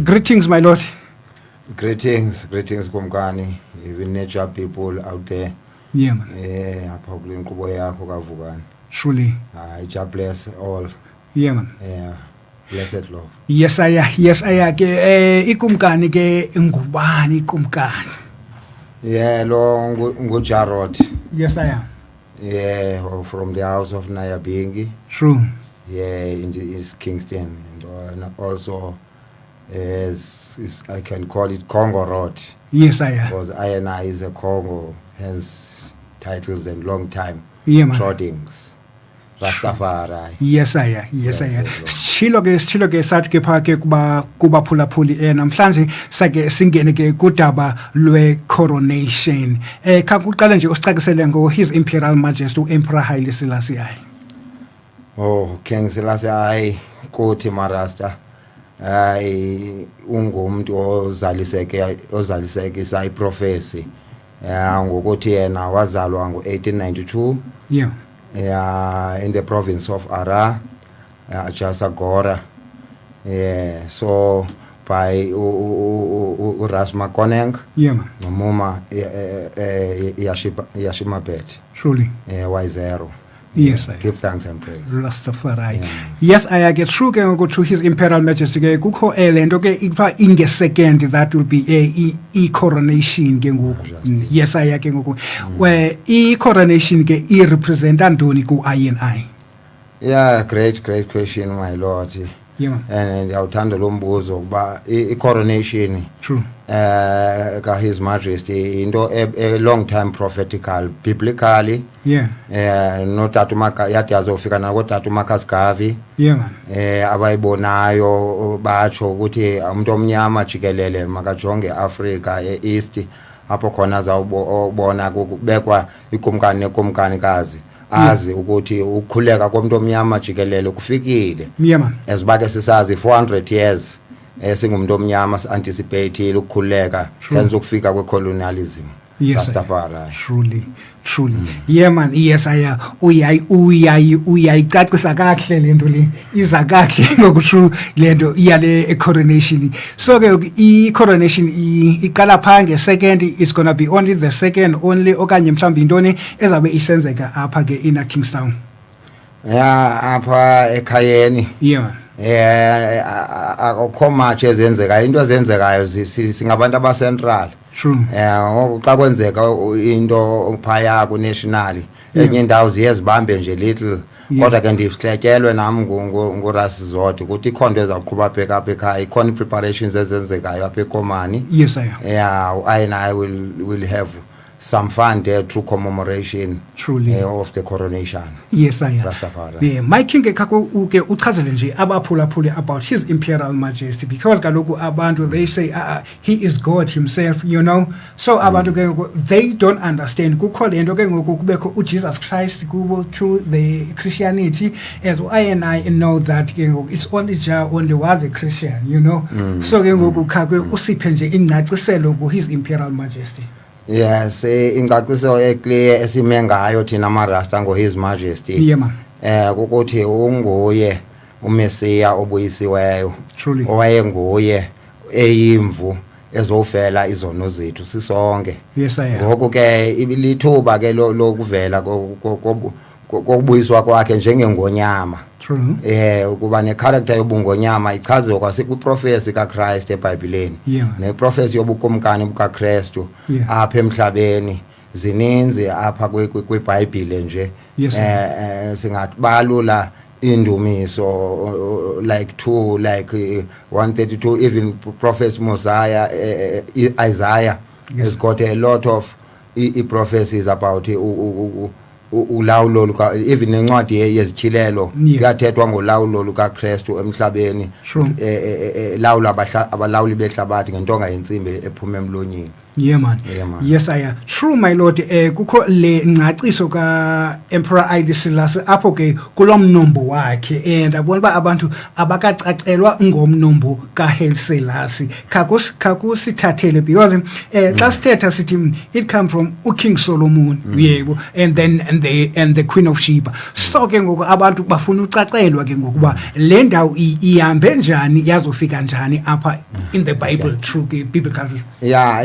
Greetings, my lord. Greetings, Kumkani, even nature people out there. Yeah, man. Probably in Kuboya, Kukavugani. Truly. God bless all. Yeah, man. Blessed love. Yes, I ke ikumkani ke ngubani ikumkani. Yeah, long Jarrod. Yes, I am. Yeah, from the house of Nyabingi. True. Yeah, in East Kingston, and also I can call it Congo Road. Yes, I am. Because I is a Congo, hence titles and long time. Yeah, man. Trottings. Rastafari. Yes, I am. Silo ke sathi ke pha ke kuba phulaphuli namhlanje sake singene ke kudaba lwe coronation. Kakuqala nje usicakisele ngo His Imperial Majesty Emperor Haile Selassie I. Oh, King Selassie I kuthi marasta. Ungumuntu ozaliseke sai prophecy. Ngokuthi yena wazalwa ngo1892. Yeah. In the province of Ara, Chasagora. So by Rasma Koneng, Mama Yashimabet. Truly. Y0. Yes, I give thanks and praise. Rastafari. Yes, I get through go to His Imperial Majesty. Kuko elendo ke ipa inge second that will be a coronation ke ngoku. Yes, I ke ngoku. Where coronation ke represent Antoni ku INI. Yeah, great question, my lord. Yeah. And awuthanda lo mbuzo kuba coronation. True. Ka His Majesty into a long time prophetical biblically. Yeah. No tatumaka yathi azofika na koTatumaka Sgavi. Yeah, man. Abayibonayo batsho ukuthi umuntu omnyama jikelele makajonge Africa east apho khona zawubona kubekwa ikumkani nekumkanikazi azi ukuthi ukukhuleka komuntu omnyama jikelele kufikile. Yeah, man. Ezibake sisazi 400 years singumuntu omnyama anticipate ukukhuleka kenza ukufika kwecolonialism. Yes, Rastafari. Truly. Yeah, man. Yes, I uyayicacisa kahle lento le iza kahle ngokusho lento iyale coronation. So ke coronation iqala phange second is going to be only the second only okanye mhlawumbe intoni ezabe isenzeka apha ke in Kingstown. Yeah, apha ekhayeni. Yeah, man. Akukho much ezenzeka into ezenzekayo singabantu abacentral. True. Ngoku xa kwenzeka into phaya ku national enye indawo ziyezibambe nje little kodwa ke ndihletyelwe nami ngurasi zodwa ukuthi ikhonto ezaqhubha back up ekhaya ikhona preparations ezenzekayo apha eKomani. Yes, I am. Yeah, I will have some fun there through commemoration. Truly. Of the coronation. Yes, I am. Rastafari. Yeah, my king kako uke uchazele nje abaphulaphuli about His Imperial Majesty because kaloku abantu they say he is God himself, you know. So abantu ke they don't understand kukho lento ke ngoku kubekho uJesus Christ kubo through the Christianity as I know that ke ngoku it's only was a Christian, you know. So ke ngoku khakwe usiphe nje ingcaciselo ku His Imperial Majesty. Yes, ingcaciso eclear esime ngayo thina amarasta ngo His Majesty. Yeah, man. Ukuthi unguye uMesiya obuyisiweyo. Truly. Owayenguye eyimvu ezofela izono zethu sisonke. Yes, I am. Ngoku ke ilithuba ke lokuvela kokubuyiswa kwakhe njengengonyama. True. Ukuba necharacter yobungonyama ichaziwe kwasekwiprofesi kaChrist eBhayibhelini. Neprofesi yobukumkani bukaKristu apha emhlabeni zininzi apha kwiBhayibhile nje. Singabalula indumiso like 132 even prophet Mosiah Isaiah has got a lot of prophecies about ulawulo luka even nencwadi yezityhilelo kuyathethwa ngolawulo lukaKristu emhlabeni lawula abalawuli behlabathi ngentonga yensimbi ephuma emlonyeni. Yeah man. Yeah, man. Yes aya. True my lord kukho le ngcaciso ka Emperor Haile Selassie apho ke kulomnombo wakhe and abona ba abantu abakacacelwa ngomnombo ka Haile Selassie. Kakusithathele because xa sithetha sithi it come from uKing Solomon yebo and then and the Queen of Sheba. So ke ngoku abantu bafuna ucacelwa ke ngokuba le ndawo ihambe njani yazofika njani apha in the Bible true ke biblical. Yeah,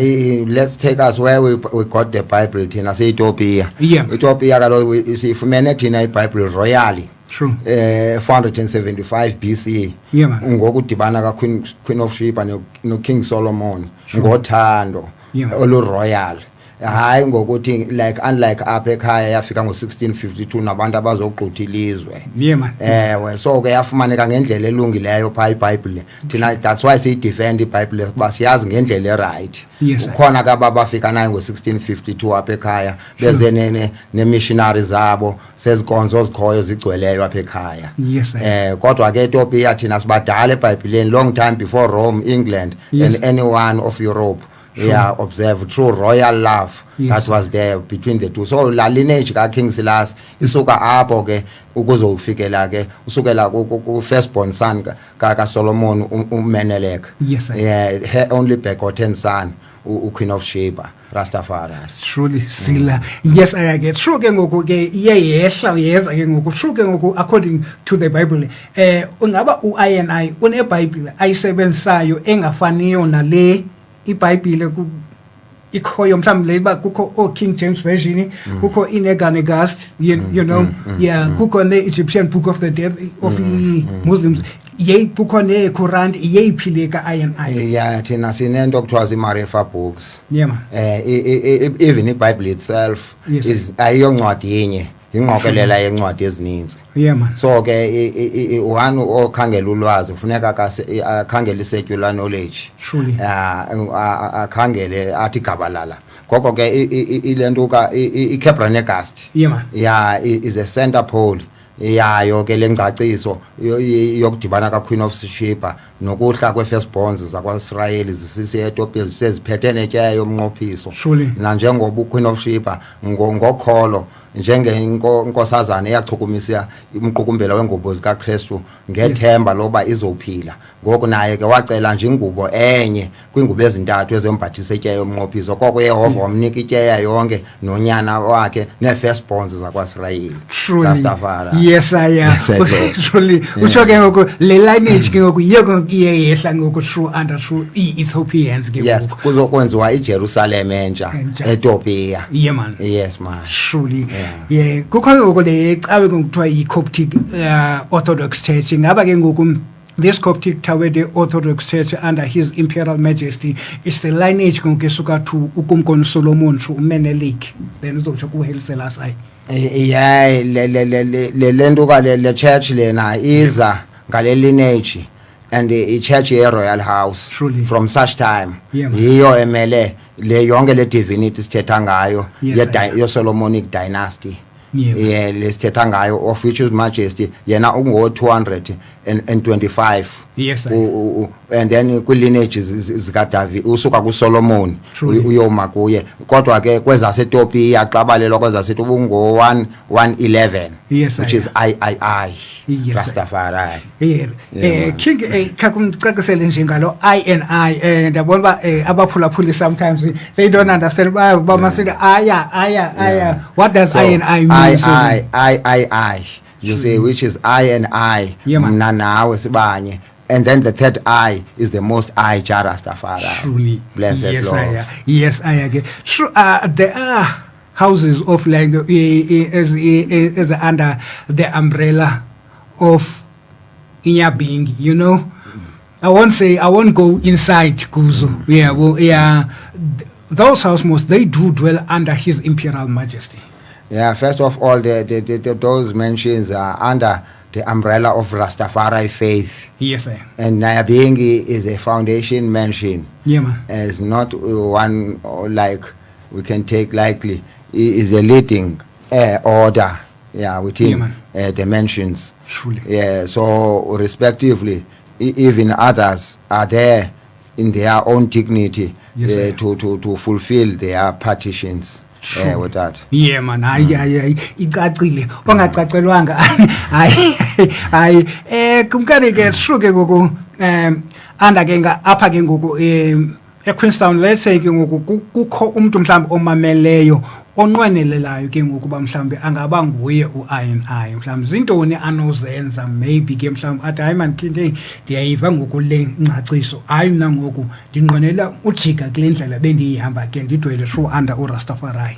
let's take us where we got the Bible thina se-Ethiopia. Yeah. Ethiopia kaloku sifumene thina iBible royally. True. 475 BC. Yeah man. Ngokudibana ka Queen of Sheba no King Solomon ngothando Yeah. olu royal. Hayi ngokuthi like unlike apha ekhaya yafika ngo1652 nabantu abazogqutha ilizwe. Yeah man. Ewe so ke yafumaneka ngendlela elungileyo pha iBible thina that's why siyi defend iBible kuba siyazi ngendlela eright. Yes, sir. Ukhona ke bafika nayo ngo1652 apha ekhaya beze ne missionaries zabo sezikonzo zikhoyo zigcweleyo apha ekhaya. Yes, sir. Kodwa ke eTopia thina sibadala eBhayibhelini long time before Rome, England, Yes. and anyone of Europe. Yeah, observe true royal love Yes. that was there between the two. So la lineage ka King Selassie isuka apho ke ukuzofikela ke usukela ku firstborn son ka Solomon uMenelik. Yes, sir. Yeah, her only begotten son Queen of Sheba, Rastafari. Truly sila. Yes I get true ke ngoku ke yehla yeza ke ngoku true ke ngoku according to the Bible ungaba uINI une Bible ayisebenzayo engafaniyo nale iBhayibhile ikhoyo mhlawumbe leba kukho King James version kukho iNeganegast you know yeah kukho ne Egyptian Book of the Dead of Muslims yey kukho ne Quran yeyiphile ka INI. Yeah, thina sinento kuthiwa ziMarifa books. Yeah man. Even iBible itself Yes, is ayiyoncwadi yenye ingqokelela yencwadi ezininzi. Yeah man. So ke one okhangela ulwazi kufuneka akhangele isecular knowledge. Truly. Akhangele athi gabalala. Ngoko ke ilento ka iKebranegast. Yeah man. Yeah, is a center pole. Yayo ke lengcaciso yokudibana ka Queen of Sheba nokuhla kwe-firstborns zakwaIsrayeli zisise eTopia seziphethe netyayo umnqophiso Surely. na njengoba uQueen of Sheba ngokholo njengenkosazana eyachukumisa umqukumbela wengubo zikaKristu ngethemba loba izophila ngoku naye ke wacela nje ingubo enye kwingubo ezintathu ezembathisa etyayo umnqophiso koko Yehova wamnika ityeya yonke nonyana wakhe ne-firstborns zakwaIsrayeli. Truly. Rastafari. Yes I am. Yes, I do. Truly. Utsho ke ngoku le lineage ke ngoku yiyo iyehla ngoku true under true Ethiopians ke Yes, ngoku. kuzokwenziwa iJerusalem entsha Entsha. eTopia. Yeah man. Yes man. Truly. Yeah kukho ngoku le cawe ngokuthiwa yiCoptic Orthodox Church ngaba ke ngoku this Coptic Tower, the Orthodox Church under His Imperial Majesty, is the lineage ngoku esuka to uKumkani Solomon to uMenelik then uzotsho ku Haile Selassie. Yeah, lento ka le church lena iza ngale lineage and ichurch ye-Royal House. Truly. From such time Yeah, man. yiyo emele le yonke le divinity sithetha ngayo Yes, ye-Solomonic dynasty. Yeah. Yeah, lesithetha ngayo of which His Majesty yena ungo-225. Yes, sir. And then kwi-lineage zikaDavid usuka kuSolomon Truly. uyoma kuye kodwa ke kwezaseTopia xabalelwa kwezaseTopia ungo-111. Yes, which sir. is I Yes, sir. Rastafari. Yeah. Yeah, man. King kakumcacisele nje ngalo INI ndabona ba abaphulaphuli sometimes they don't understand ba masithi aya what does So, INI mean? I you say which is I and I Yeah, man. mna nawe sibanye. And then the third I is the most I Rastafari. Truly. Blessed Yes, Lord. Yes, I agree. True. There are houses of like as under the umbrella of Inyabing, you know. I won't go inside Kuzu. Yeah, well, yeah. Those houses they do dwell under His Imperial Majesty. Yeah, first of all, those mentions are under the umbrella of Rastafari faith. Yes, sir. And Nyabingi is a foundation mention. Yeah, man. As not one like we can take lightly. It is a leading order, yeah, within the mentions. Surely. Yeah, so respectively, even others are there in their own dignity Yes, sir. to fulfill their partitions. Sure. With that. Yeah man, hayi icacile ongacacelwanga hayi kumkani ke shuke ngoku anda ke apha ke ngoku eQueenstown, let's say ke ngoku kukho umuntu mhlawumbe omameleyo onqwenelelayo ke ngoku ba mhlawumbe angaba nguye uINI mhlawumbe zintoni anozenza maybe ke mhlawumbe athi hayi man ke ndiyayiva ngoku le ncaciso hayi mina ngoku ndinqwenela ujika kule ndlela bendihamba ke ndidwele through under uRastafari.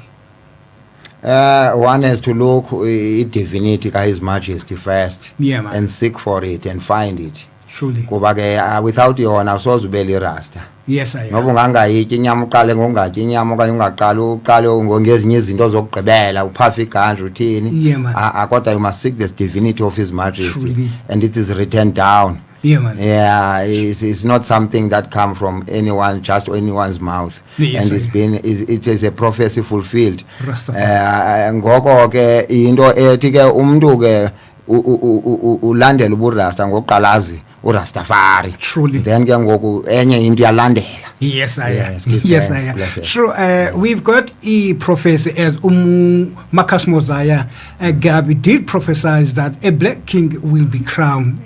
One has to look at divinity ka His Majesty first, Yeah, man. and seek for it and find it. Truly. Kuba ke without yona awusoze ube lirasta. Yes, I Ngoba am. ungangayityi inyama uqale ngongatyi inyama okanye uqale ngezinye izinto zokugqibela uphafa igandla uthini. Yeah, man. Kodwa you must seek this divinity of His Majesty, Truly. and it is written down. Yeah, man. Yeah, it's not something that come from anyone, just anyone's mouth. Yes, And it is a prophecy fulfilled. Rastafari. Ngoko ke into ethi ke umuntu ke ulandela uburasta ngoqalazi uRastafari. Truly. Then ke ngoku enye into yalandela. Yes, I am. Yes, give Yes, thanks, I am. bless it. True. We've got a prophecy as Marcus Mosiah Gabi did prophesy that a black king will be crowned.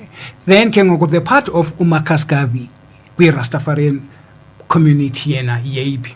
Then came over the part of Marcus Gabi, we Rastafarian community yena yepi.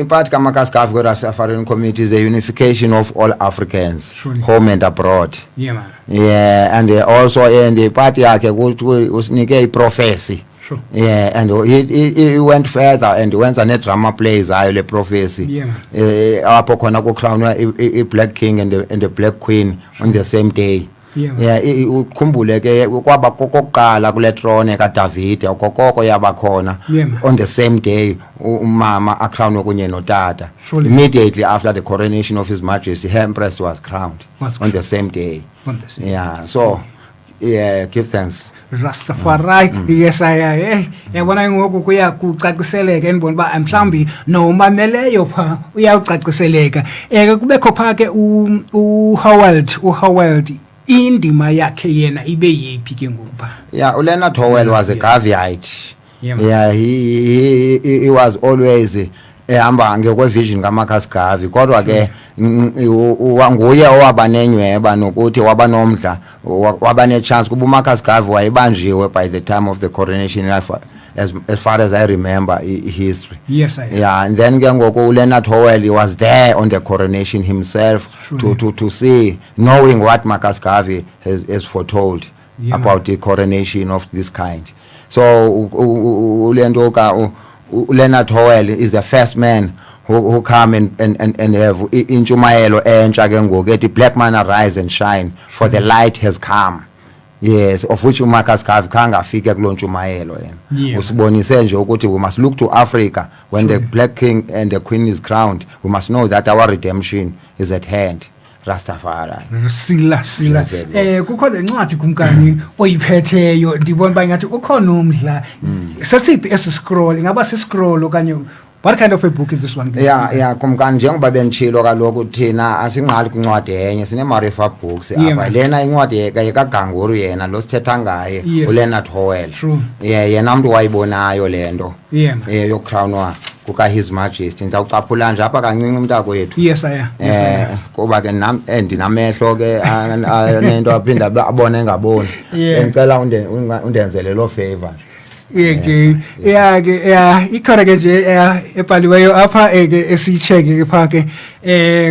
Part kaMakaskav Rastafarian community is a unification of all Africans, Surely. home and abroad. Yeah, man. Yeah, and also and the party yakhe usinike prophecy. Sure. Yeah, and he went further and wenza ne drama plays ayo le prophecy. Yeah. Apho khona ku crown a black king and the black queen on the same day. Yeah. Yeah, ukhumbule ke kwaba kokuqala kule throne ka David okokoko yaba khona Yeah. on the same day umama acrownwe kunye notata. Surely. Immediately after the coronation of His Majesty, Her Empress was crowned Was on the same day. On the same. Yeah, so yeah, give thanks. Rastafari. Yes, I am. Yabona ngoku kuya kucaciseleka endibona ba mhlambi nomameleyo pha uyawucaciseleka. Ke kubekho pha ke uHoward indima yakhe yena ibe yiphi ke ngoku pha. Yeah, Leonard Howell was a Garveyite. Yeah, man. Yeah, he was always ehamba ngekwevision kaMarcus Garvey kodwa ke nguye owaba nenyweba nokuthi waba nomdla waba ne chance kuba uMarcus Garvey wayebanjiwe by the time of the coronation as far as I remember history. Yes, I am. Yeah, and then ke ngoku Leonard Howell, he was there on the coronation himself to see, knowing what Marcus Garvey has foretold. Yeah, about the coronation of this kind. So Leonard Howell is the first man who come and have inchumayelo entsha ke ngoku ethi black man arise and shine for the light has come. Yes, of which uMarcus Garvey kangafike kulo ntshumayelo yena. Yeah. Usibonise nje ukuthi we must look to Africa when the black king and the queen is crowned. We must know that our redemption is at hand. Rastafari. Sila Yes, Lord. kukho lencwadi kumkani oyiphetheyo ndibona ba ngathi ukhona umdla sesiphi esi scroll ingaba si scroll okanye what kind of a book is this one? Yeah, kumkani njengoba benitshilo kaloku thina asinqali kwincwadi enye sine Marifa books Yeah, apha man. lena incwadi kaGanguru yena lo sithetha ngaye Yes. uLeonard Howell. True. Yeah, yena umuntu wayibonayo lento. Yeah, man. Yokrownwa kuka His Majesty ndawucaphula nje apha kancinci umntakwethu. Yes, I am. Yes, I am. Kuba ke ndinamehlo ke nento aphinda abone engaboni. Yeah. Ngicela undenzele lo favor. Ikhona ke nje ebhaliweyo apha ke esicheke ke pha ke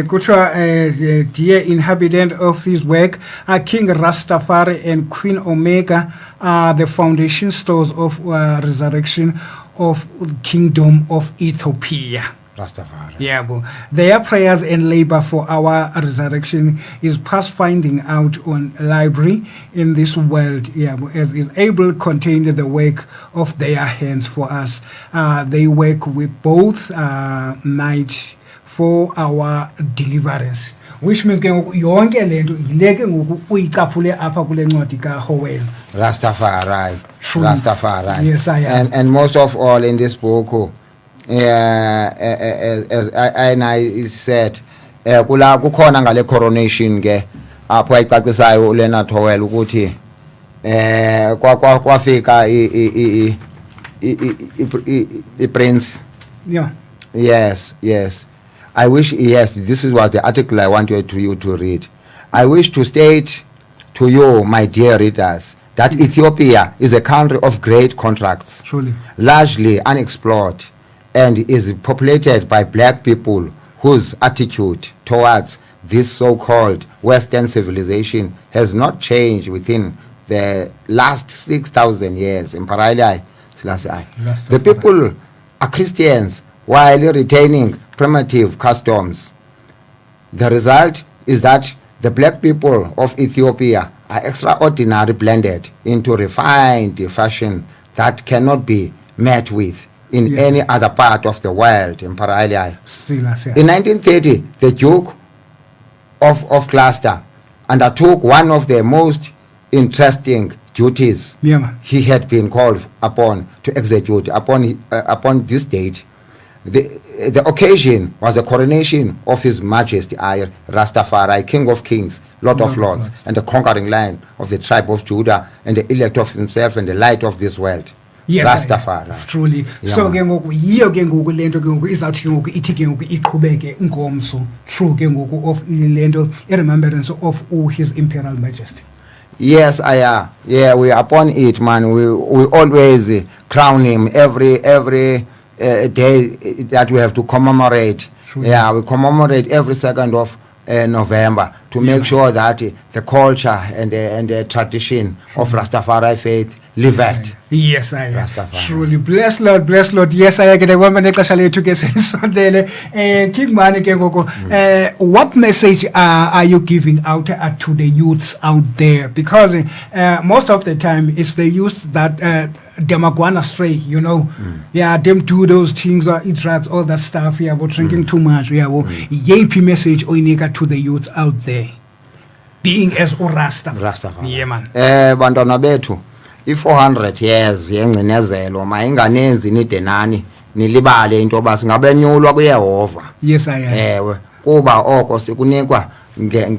kuthiwa dear inhabitant of this work, King Rastafari and Queen Omega are the foundation stores of resurrection of kingdom of Ethiopia. Rastafari. Yeah, but their prayers and labor for our resurrection is past finding out on library in this world. Yeah, but as is able to contain the work of their hands for us. They work with both might for our deliverance. Which means ke ngoku yonke lento yileke ngoku uyicaphule apha kule ncwadi kaHowell. Rastafari. Truly. Rastafari. Yes, I am. And most of all in this book, as I said, kukhona ngale coronation ke apho ayicacisayo uLeonard Howell ukuthi kwafika Prince. Yeah. Yes, yes. I wish, yes, this was the article I wanted you to read. I wish to state to you, my dear readers, that Ethiopia is a country of great contracts, Truly. largely unexplored, and is populated by black people whose attitude towards this so-called Western civilization has not changed within the last 6,000 years. In parallel, the people are Christians while retaining primitive customs. The result is that the black people of Ethiopia are extraordinarily blended into refined fashion that cannot be met with in Yes. any other part of the world. In parallel. Selassie. In 1930, the Duke of Gloucester undertook one of the most interesting duties Yeah, man. he had been called upon to execute upon this date. The occasion was the coronation of His Majesty I, Rastafari, King of Kings, Lord of Lords, and the conquering Lion of the tribe of Judah, and the elect of Himself and the light of this world. Yes, Rastafari. Truly. Yeah, So man. ke ngoku yiyo ke ngoku lento ke ngoku izawuthi ke ngoku ithi ke ngoku iqhubeke ingomso true ke ngoku of lento i-remembrance of His Imperial Majesty. Yes, yeah, we are upon it, man. We always crown him every day that we have to commemorate. Sure. Yeah, we commemorate every 2nd of November to make sure that the culture and the tradition of Rastafari faith live at. Yes, I am. Rastafari. Truly. Bless Lord, bless Lord. Yes, I get one minute to get Sunday. King Mani ke ngoku, what message are you giving out to the youths out there? Because most of the time it's the youth that them are going astray, you know. Yeah, them do those things, eat drugs, all that stuff. Yeah, about drinking too much. Yeah, well, yipi message oinika to the youths out there, being as Rasta. Rastafari. Yeah, man. Bantwana bethu, i-400 years yengcinezelo mayinganenzi nide nani nilibale into yoba singabenyulwa kuyehova. Yes, I am. Ewe, kuba oko sikunikwa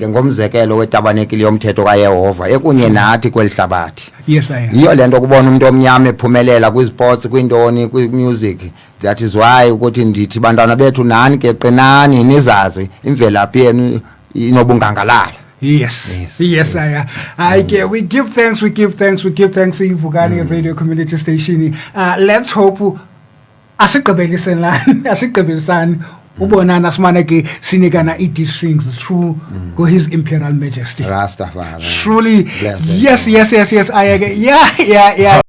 ngomzekelo wetabanekile yomthetho kaYehova ekunye nathi kwelihlabathi. Yes, I am. Yiyo lento kubona umuntu omnyama ephumelela kwisports, kwintoni, kwi-music. That is why ukuthi ndithi bantwana bethu nani ke qinani nizazi imvelaphi yenu inobungangalala. Yes, Yes, we give thanks, Ivugani Radio Community Station. Let's hope asigqibelisani ubonana simane ke sinikana i-strings through His Imperial Majesty. Rastafari. Truly, Blessed. yes, yeah.